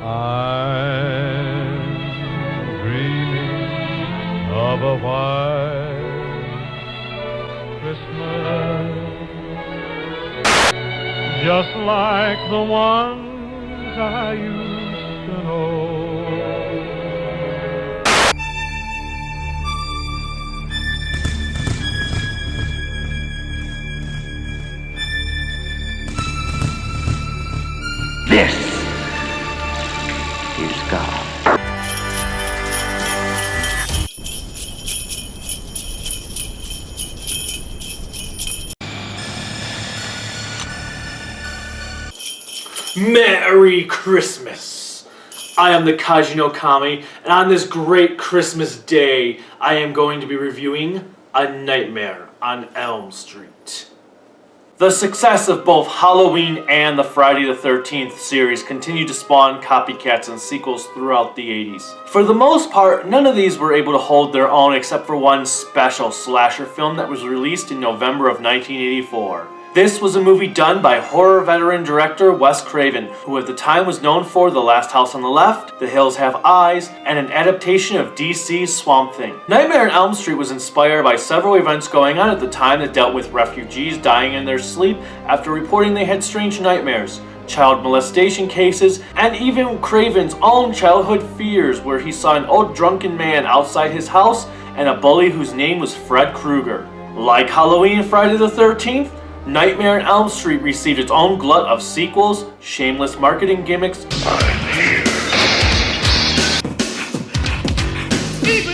I'm dreaming of a white Christmas, just like the ones I used to know. This is God. Merry Christmas! I am the Kaiju no Kami, and on this great Christmas day, I am going to be reviewing A Nightmare on Elm Street. The success of both Halloween and the Friday the 13th series continued to spawn copycats and sequels throughout the 80s. For the most part, none of these were able to hold their own except for one special slasher film that was released in November of 1984. This was a movie done by horror veteran director Wes Craven, who at the time was known for The Last House on the Left, The Hills Have Eyes, and an adaptation of DC's Swamp Thing. Nightmare on Elm Street was inspired by several events going on at the time that dealt with refugees dying in their sleep after reporting they had strange nightmares, child molestation cases, and even Craven's own childhood fears where he saw an old drunken man outside his house and a bully whose name was Fred Krueger. Like Halloween and Friday the 13th, Nightmare on Elm Street received its own glut of sequels, shameless marketing gimmicks, even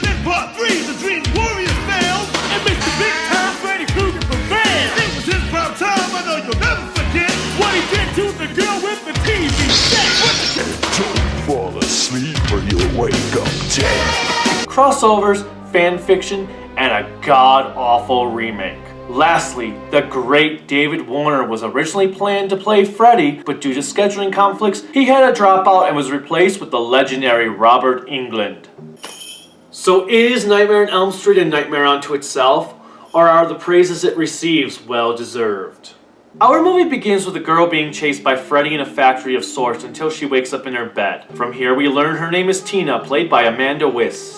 in part 3, the Dream Warriors failed, and Mr. Big Time Freddy Krueger prevailed. It was his proud time, I know you'll never forget what he did to the girl with the TV set. Don't fall asleep or you'll wake up dead. crossovers, fan fiction, and a god-awful remake. Lastly, the great David Warner was originally planned to play Freddy, but due to scheduling conflicts, he had to drop out and was replaced with the legendary Robert Englund. So is Nightmare on Elm Street a nightmare unto itself, or are the praises it receives well deserved? Our movie begins with a girl being chased by Freddy in a factory of sorts until she wakes up in her bed. From here we learn her name is Tina, played by Amanda Wyss.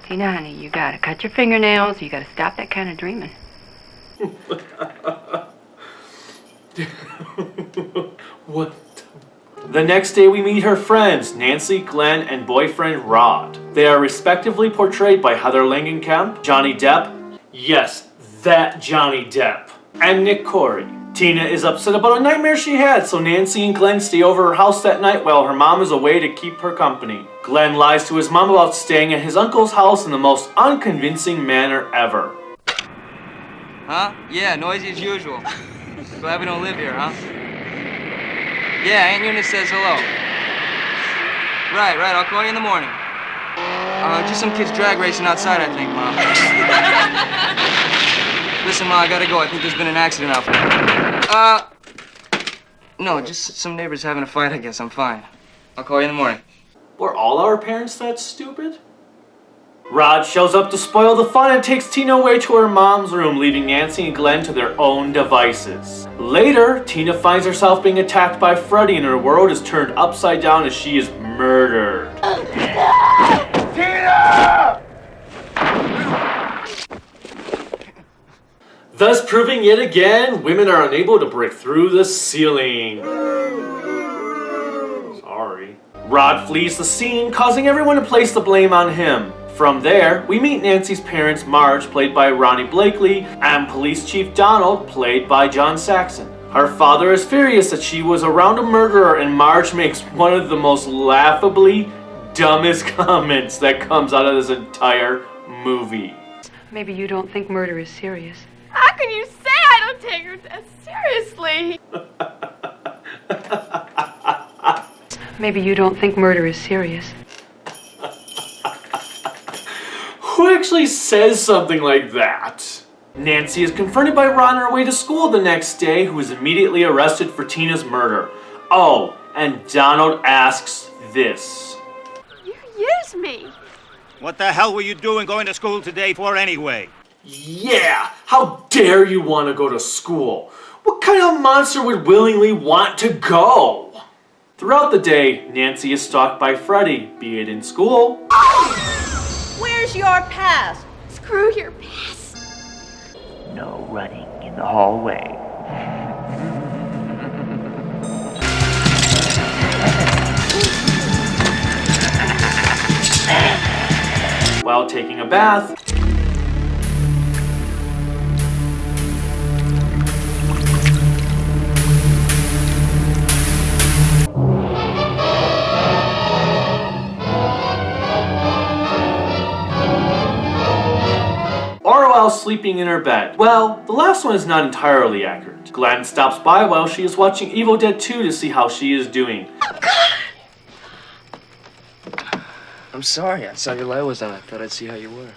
Tina, honey, you gotta cut your fingernails, you gotta stop that kind of dreaming. What? The next day we meet her friends, Nancy, Glenn, and boyfriend Rod. They are respectively portrayed by Heather Langenkamp, Johnny Depp, yes, that Johnny Depp, and Nick Corey. Tina is upset about a nightmare she had, so Nancy and Glenn stay over her house that night while her mom is away to keep her company. Glenn lies to his mom about staying at his uncle's house in the most unconvincing manner ever. Huh? Yeah, noisy as usual. Glad we don't live here, huh? Yeah, Aunt Eunice says hello. Right, I'll call you in the morning. Just some kids drag racing outside, I think, Mom. Listen, Ma, I gotta go. I think there's been an accident out there. No, just some neighbors having a fight, I guess. I'm fine. I'll call you in the morning. Were all our parents that stupid? Rod shows up to spoil the fun and takes Tina away to her mom's room, leaving Nancy and Glenn to their own devices. Later, Tina finds herself being attacked by Freddy and her world is turned upside down as she is murdered. Tina! Thus proving yet again, women are unable to break through the ceiling. Sorry. Rod flees the scene, causing everyone to place the blame on him. From there, we meet Nancy's parents, Marge, played by Ronnie Blakely, and Police Chief Donald, played by John Saxon. Her father is furious that she was around a murderer, and Marge makes one of the most laughably dumbest comments that comes out of this entire movie. Maybe you don't think murder is serious. How can you say I don't take her as seriously? Maybe you don't think murder is serious. Who actually says something like that? Nancy is confronted by Ron on her way to school the next day, who is immediately arrested for Tina's murder. Oh, and Donald asks this. You use me. What the hell were you doing going to school today for anyway? Yeah, how dare you want to go to school? What kind of monster would willingly want to go? Throughout the day, Nancy is stalked by Freddy, be it in school, Where's your pass? Screw your pass. No running in the hallway. while taking a bath, or while sleeping in her bed. Well, the last one is not entirely accurate. Glenn stops by while she is watching Evil Dead 2 to see how she is doing. I'm sorry, I saw your light was on. I thought I'd see how you were.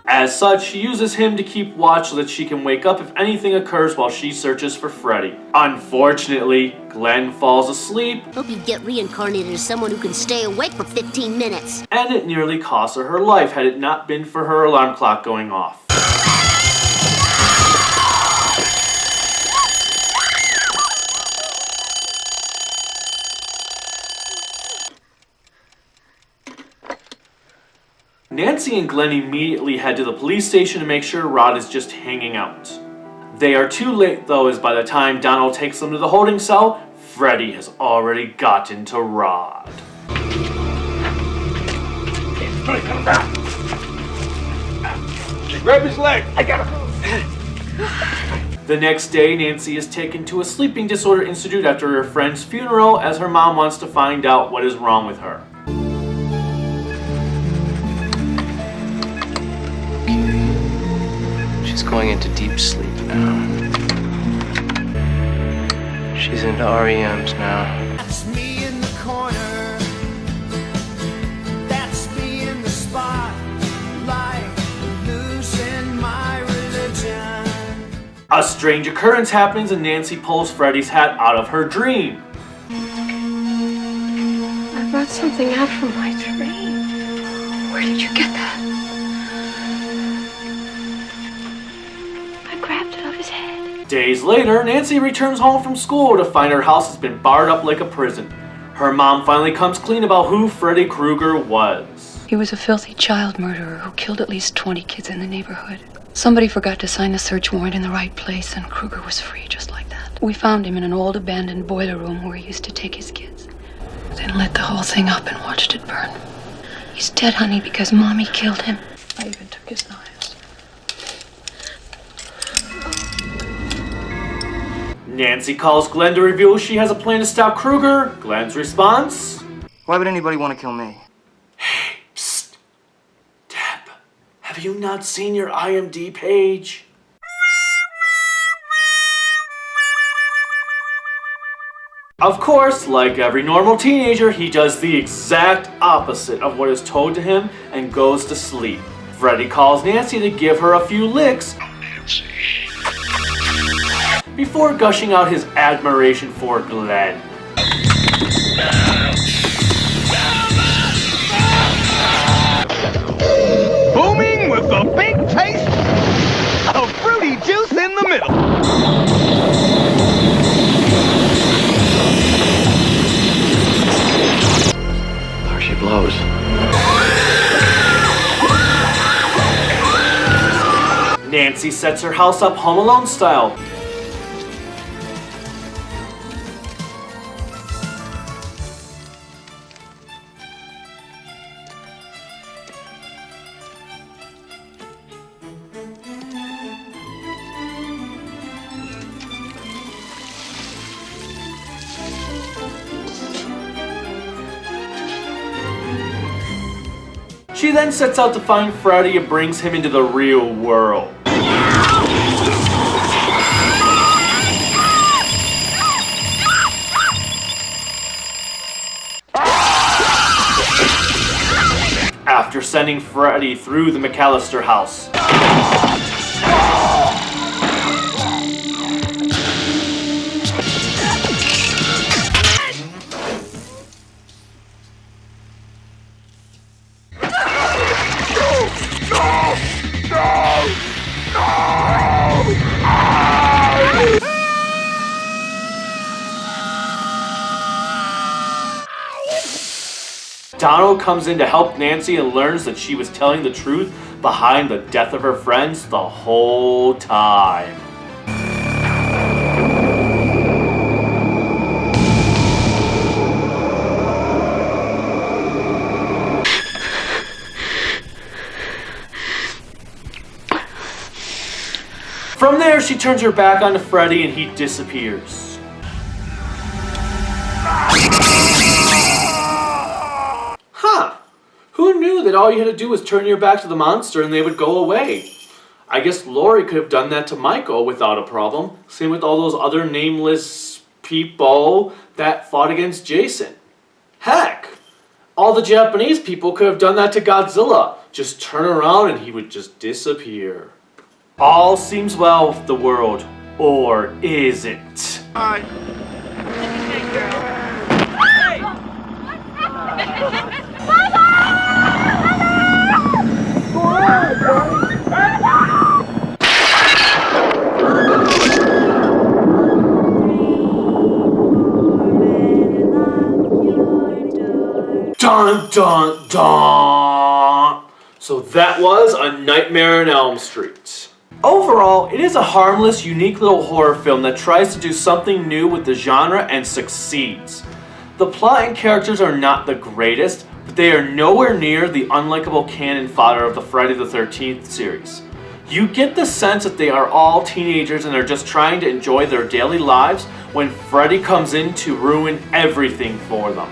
As such, she uses him to keep watch so that she can wake up if anything occurs while she searches for Freddy. Unfortunately, Glenn falls asleep. Hope you get reincarnated as someone who can stay awake for 15 minutes. And it nearly cost her life had it not been for her alarm clock going off. Nancy and Glenn immediately head to the police station to make sure Rod is just hanging out. They are too late though, as by the time Donald takes them to the holding cell, Freddy has already gotten to Rod. Grab his leg. I got him. The next day, Nancy is taken to a sleeping disorder institute after her friend's funeral as her mom wants to find out what is wrong with her. She's going into deep sleep now. She's into REMs now. That's me in the corner. That's me in the spotlight, losing my religion. A strange occurrence happens and Nancy pulls Freddy's hat out of her dream. I brought something out from my dream. Where did you get that? I grabbed it off his head. Days later, Nancy returns home from school to find her house has been barred up like a prison. Her mom finally comes clean about who Freddy Krueger was. He was a filthy child murderer who killed at least 20 kids in the neighborhood. Somebody forgot to sign the search warrant in the right place, and Krueger was free just like that. We found him in an old abandoned boiler room where he used to take his kids. Then lit the whole thing up and watched it burn. He's dead, honey, because Mommy killed him. I even took his knives. Nancy calls Glenn to reveal she has a plan to stop Krueger. Glenn's response? Why would anybody want to kill me? Hey, psst. Deb, have you not seen your IMDb page? Of course, like every normal teenager, he does the exact opposite of what is told to him and goes to sleep. Freddy calls Nancy to give her a few licks before gushing out his admiration for Glenn. Booming with a big taste of fruity juice in the middle. There she blows. Nancy sets her house up Home Alone style. She then sets out to find Freddy and brings him into the real world. After sending Freddy through the McAllister house. Donald comes in to help Nancy and learns that she was telling the truth behind the death of her friends the whole time. From there, she turns her back on Freddy and he disappears. Huh. Who knew that all you had to do was turn your back to the monster and they would go away? I guess Laurie could have done that to Michael without a problem. Same with all those other nameless people that fought against Jason. Heck, all the Japanese people could have done that to Godzilla. Just turn around and he would just disappear. All seems well with the world, or is it? Hi. Dun dun dun! So that was A Nightmare on Elm Street. Overall, it is a harmless, unique little horror film that tries to do something new with the genre and succeeds. The plot and characters are not the greatest, but they are nowhere near the unlikable cannon fodder of the Friday the 13th series. You get the sense that they are all teenagers and are just trying to enjoy their daily lives when Freddy comes in to ruin everything for them.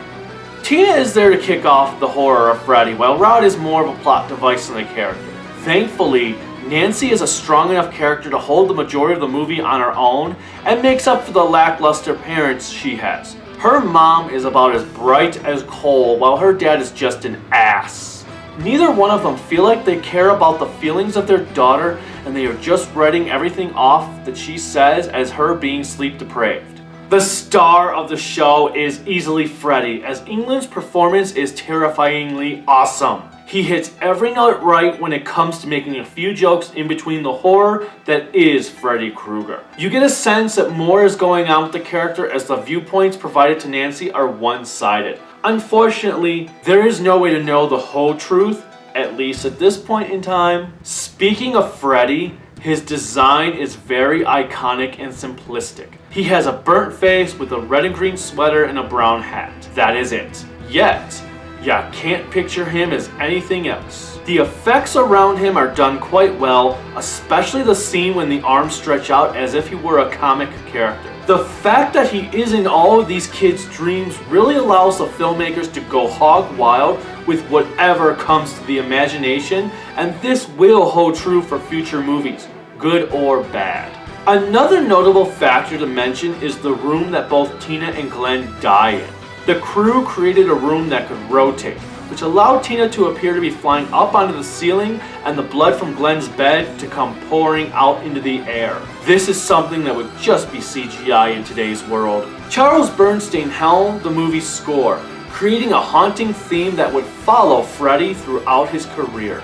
Tina is there to kick off the horror of Freddy, while Rod is more of a plot device than a character. Thankfully, Nancy is a strong enough character to hold the majority of the movie on her own and makes up for the lackluster parents she has. Her mom is about as bright as coal, while her dad is just an ass. Neither one of them feel like they care about the feelings of their daughter, and they are just writing everything off that she says as her being sleep deprived. The star of the show is easily Freddy, as England's performance is terrifyingly awesome. He hits every note right when it comes to making a few jokes in between the horror that is Freddy Krueger. You get a sense that more is going on with the character as the viewpoints provided to Nancy are one-sided. Unfortunately, there is no way to know the whole truth, at least at this point in time. Speaking of Freddy, his design is very iconic and simplistic. He has a burnt face with a red and green sweater and a brown hat. That is it. Yet, you can't picture him as anything else. The effects around him are done quite well, especially the scene when the arms stretch out as if he were a comic character. The fact that he is in all of these kids' dreams really allows the filmmakers to go hog wild with whatever comes to the imagination, and this will hold true for future movies, good or bad. Another notable factor to mention is the room that both Tina and Glenn die in. The crew created a room that could rotate, which allowed Tina to appear to be flying up onto the ceiling and the blood from Glenn's bed to come pouring out into the air. This is something that would just be CGI in today's world. Charles Bernstein helmed the movie's score, creating a haunting theme that would follow Freddy throughout his career.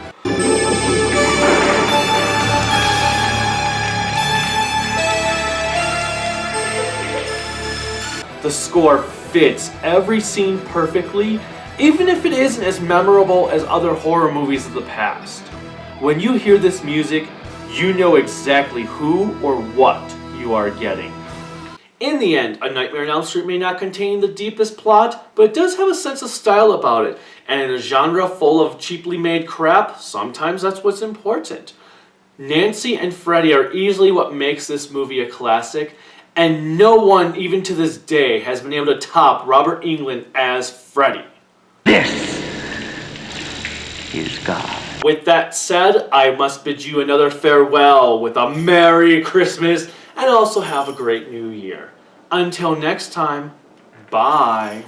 The score fits every scene perfectly, even if it isn't as memorable as other horror movies of the past. When you hear this music, you know exactly who or what you are getting. In the end, A Nightmare on Elm Street may not contain the deepest plot, but it does have a sense of style about it, and in a genre full of cheaply made crap, sometimes that's what's important. Nancy and Freddy are easily what makes this movie a classic, and no one, even to this day, has been able to top Robert Englund as Freddy. This is God. With that said, I must bid you another farewell with a Merry Christmas and also have a great New Year. Until next time, bye.